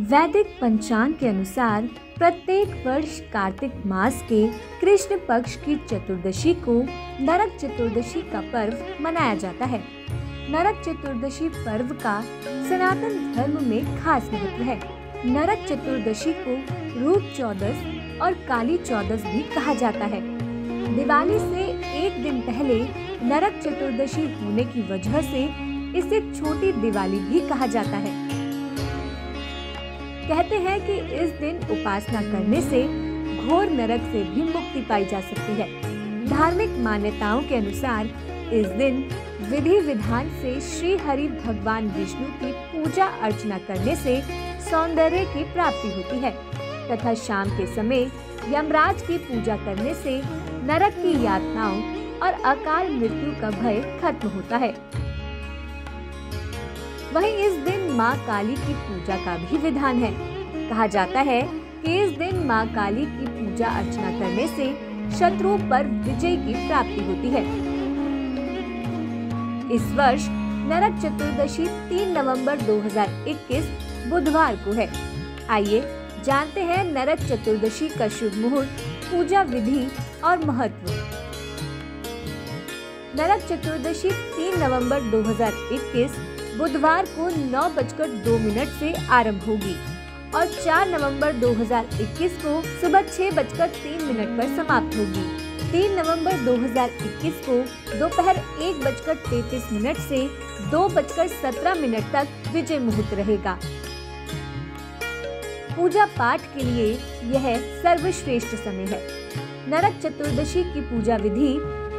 वैदिक पंचांग के अनुसार प्रत्येक वर्ष कार्तिक मास के कृष्ण पक्ष की चतुर्दशी को नरक चतुर्दशी का पर्व मनाया जाता है। नरक चतुर्दशी पर्व का सनातन धर्म में खास महत्व है। नरक चतुर्दशी को रूप चौदस और काली चौदस भी कहा जाता है। दिवाली से एक दिन पहले नरक चतुर्दशी होने की वजह से इसे छोटी दिवाली भी कहा जाता है। कहते हैं कि इस दिन उपासना करने से घोर नरक से भी मुक्ति पाई जा सकती है। धार्मिक मान्यताओं के अनुसार इस दिन विधि विधान से श्री हरि भगवान विष्णु की पूजा अर्चना करने से सौंदर्य की प्राप्ति होती है तथा शाम के समय यमराज की पूजा करने से नरक की यातनाओं और अकाल मृत्यु का भय खत्म होता है। वहीं इस दिन माँ काली की पूजा का भी विधान है। कहा जाता है कि इस दिन माँ काली की पूजा अर्चना करने से शत्रुओं पर विजय की प्राप्ति होती है। इस वर्ष नरक चतुर्दशी 3 नवंबर 2021 बुधवार को है। आइए जानते हैं नरक चतुर्दशी का शुभ मुहूर्त, पूजा विधि और महत्व। नरक चतुर्दशी 3 नवंबर 2021 बुधवार को 9:02 से आरंभ होगी और 4 नवंबर 2021 को सुबह 6:03 पर समाप्त होगी। 3 नवंबर 2021 को दोपहर 1:33 से 2:17 तक विजय मुहूर्त रहेगा। पूजा पाठ के लिए यह सर्वश्रेष्ठ समय है। नरक चतुर्दशी की पूजा विधि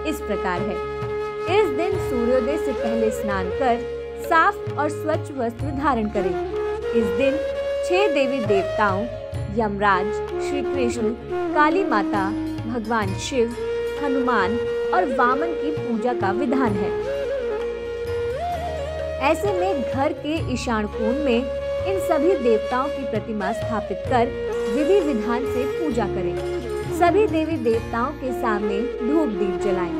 इस प्रकार है। इस दिन सूर्योदय से पहले स्नान कर साफ और स्वच्छ वस्त्र धारण करें। इस दिन 6 देवी देवताओं यमराज, श्री कृष्ण, काली माता, भगवान शिव, हनुमान और वामन की पूजा का विधान है। ऐसे में घर के ईशान कोण में इन सभी देवताओं की प्रतिमा स्थापित कर विधि विधान से पूजा करें। सभी देवी देवताओं के सामने धूप दीप जलाएं,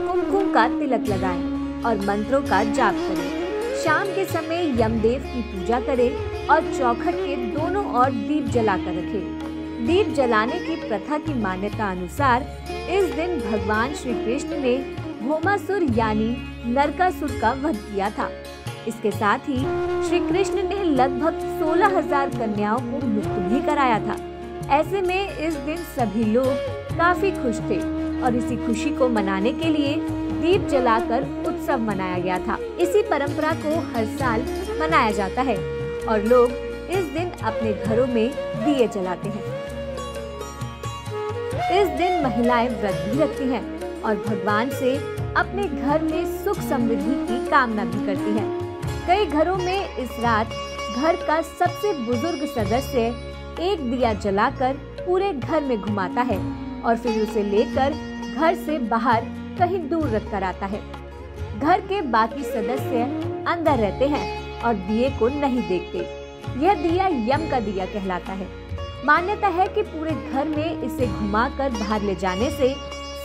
कुमकुम का तिलक लगाएं और मंत्रों का जाप करें। शाम के समय यमदेव की पूजा करें और चौखट के दोनों ओर दीप जलाकर रखें। दीप जलाने की प्रथा की मान्यता अनुसार इस दिन भगवान श्री कृष्ण ने भौमासुर यानी नरकासुर का वध किया था। इसके साथ ही श्री कृष्ण ने लगभग 16,000 कन्याओं को मुक्त भी कराया था। ऐसे में इस दिन सभी लोग काफी खुश थे और इसी खुशी को मनाने के लिए दीप जलाकर उत्सव मनाया गया था। इसी परंपरा को हर साल मनाया जाता है और लोग इस दिन अपने घरों में दिए जलाते हैं। इस दिन महिलाएं व्रत भी रखती हैं और भगवान से अपने घर में सुख समृद्धि की कामना भी करती हैं। कई घरों में इस रात घर का सबसे बुजुर्ग सदस्य एक दिया जलाकर पूरे घर में घुमाता है और फिर उसे लेकर घर से बाहर कहीं दूर रख कर आता है। घर के बाकी सदस्य अंदर रहते हैं और दिए को नहीं देखते। यह दिया यम का दिया कहलाता है। मान्यता है कि पूरे घर में इसे घुमाकर बाहर ले जाने से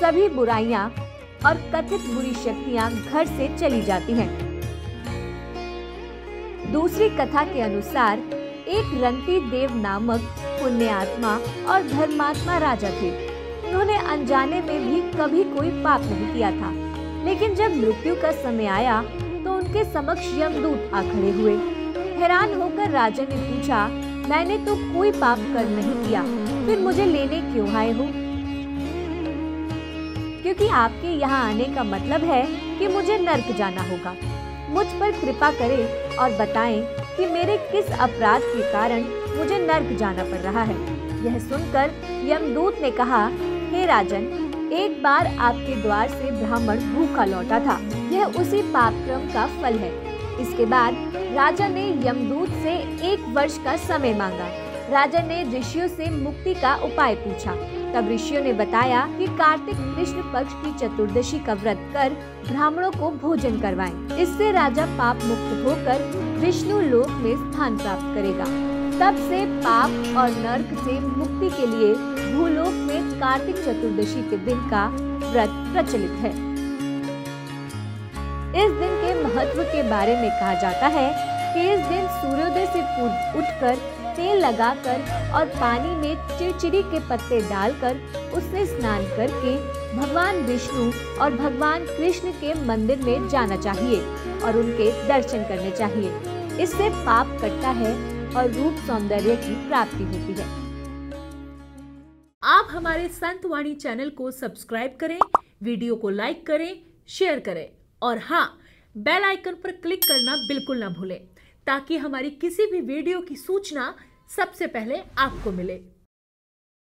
सभी बुराइयां और कथित बुरी शक्तियां घर से चली जाती हैं। दूसरी कथा के अनुसार एक रंती देव नामक पुण्यात्मा और धर्मात्मा राजा थे। उन्होंने अनजाने में भी कभी कोई पाप नहीं किया था, लेकिन जब मृत्यु का समय आया तो उनके समक्ष यमदूत आ खड़े हुए। हैरान होकर राजा ने पूछा, मैंने तो कोई पाप कर नहीं किया, फिर मुझे लेने क्यों आए हो? क्योंकि आपके यहाँ आने का मतलब है कि मुझे नर्क जाना होगा। मुझ पर कृपा करें और बताएं कि मेरे किस अपराध के कारण मुझे नर्क जाना पड़ रहा है। यह सुनकर यमदूत ने कहा, हे राजन, एक बार आपके द्वार से ब्राह्मण भूखा लौटा था। यह उसी पाप क्रम का फल है। इसके बाद राजा ने यमदूत से 1 वर्ष का समय मांगा। राजा ने ऋषियों से मुक्ति का उपाय पूछा। तब ऋषियों ने बताया कि कार्तिक कृष्ण पक्ष की चतुर्दशी का व्रत कर ब्राह्मणों को भोजन करवाएं। इससे राजा पाप मुक्त होकर विष्णु लोक में स्थान प्राप्त करेगा। तब से पाप और नर्क से मुक्ति के लिए भूलोक में कार्तिक चतुर्दशी के दिन का व्रत प्रचलित है। इस दिन के महत्व के बारे में कहा जाता है कि इस दिन सूर्योदय से पूर्व उठकर तेल लगाकर और पानी में चिरचिरी के पत्ते डालकर उससे स्नान करके भगवान विष्णु और भगवान कृष्ण के मंदिर में जाना चाहिए और उनके दर्शन करने चाहिए। इससे पाप कटता है और रूप सौंदर्य की प्राप्ति होती है। आप हमारे संत वाणी चैनल को सब्सक्राइब करें, वीडियो को लाइक करें, शेयर करें और हाँ, बेल आइकन पर क्लिक करना बिल्कुल ना भूलें ताकि हमारी किसी भी वीडियो की सूचना सबसे पहले आपको मिले।